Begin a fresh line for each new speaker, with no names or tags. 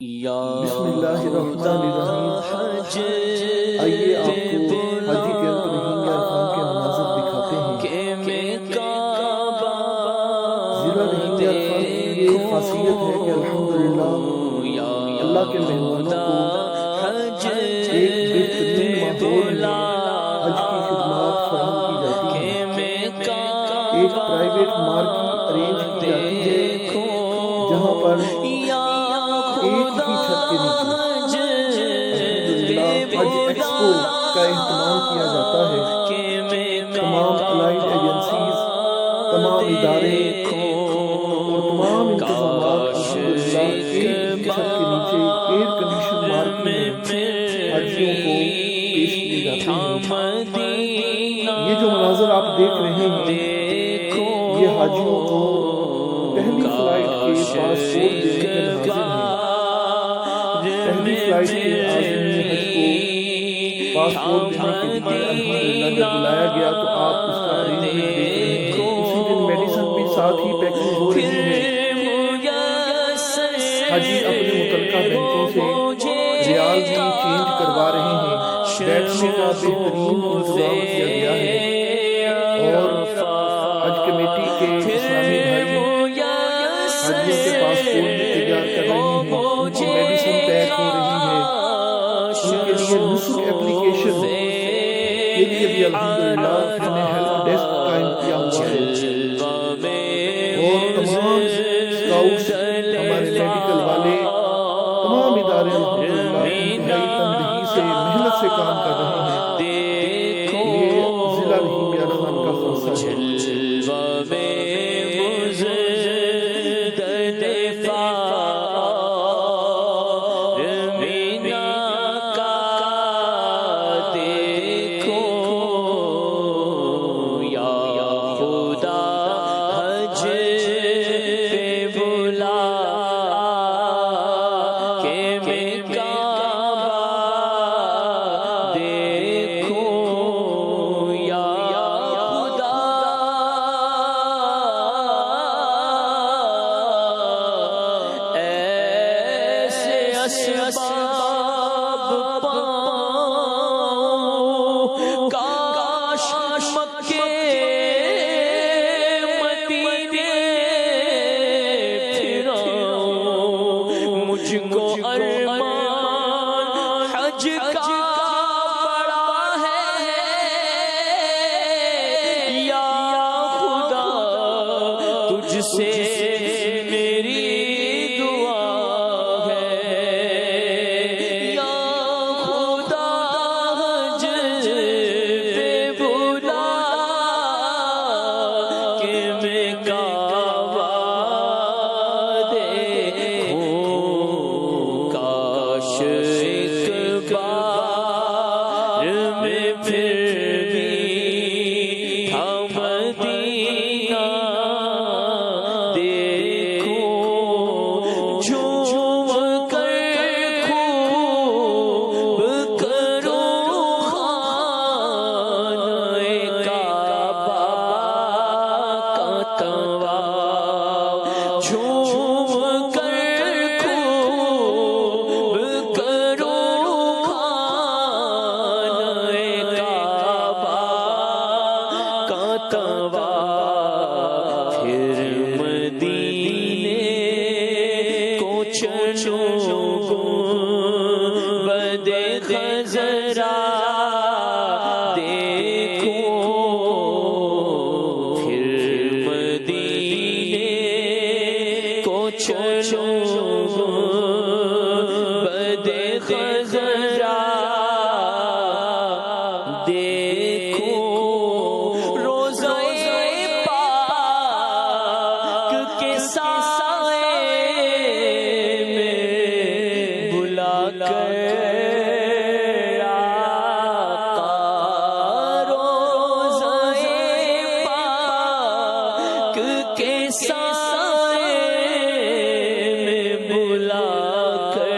بسم اللہ الرحمن الرحیم۔ آئیے آپ کو حاجی کے رحیم عرفان کے مناظر دکھاتے ہیں۔ ضلع رحیم عرفان کی یہ خاصیت ہے کہ الحمدللہ اللہ کے مہمانوں کو ایک بہترین ماحول میں حج کی خدمات فراہم کی جاتی ہیں۔ ایک پرائیویٹ مارکیٹ ارینج کی جاتی ہے جہاں پر ایک ہی چھت کے نیچے الحمدللہ حج ایکسپو کا اہتمام کیا جاتا ہے۔ تمام الائڈ ایجنسیز، تمام ادارے اور تمام انتظامات الحمدللہ ایک ہی چھت کے نیچے ایئر کنڈیشن مارکیٹ میں حاجیوں کو پیش کیے جاتے ہیں۔ یہ جو مناظر آپ دیکھ رہے ہیں یہ حاجیوں کو پہلی فلائٹ کے پاسپورٹ دینے کے مناظر ہیں۔ پہلی فلائٹ کے عازمین حج کو پاسپورٹ دینے کے لیے الحمدللہ جب بلایا گیا تو آپ اس کا ارینجمنٹ دیکھ رہے ہیں۔ اسی دن میڈیسن بھی ساتھ ہی پیکنگ ہو رہی ہے۔ حاجی اپنے متعلقہ بینکوں سے ریال بھی چینج کروا رہے ہیں۔ بیٹھنے کا بہترین انتظام کیا گیا ہے اور حج کمیٹی کے اسلامی بھائی حاجیوں کے پاسپورٹ بھی تیار کر رہے ہیں۔ ان کی میڈیسن پیک ہو رہی ہے۔ ان کے لیے نسخ اپلیکیشن کے لیے بھی الحمدللہ ہم نے ہیلپ ڈیسک قائم کیا ہوا ہے اور تمام اسکاؤٹس، ہمارے میڈیکل والے، تمام ادارے الحمدللہ انتہائی تنبیہی سے محنت سے کام کر رہے ہیں۔ یہ ضلع رحیم عرفان کا خاصہ ہے۔
سائے میں بلا کر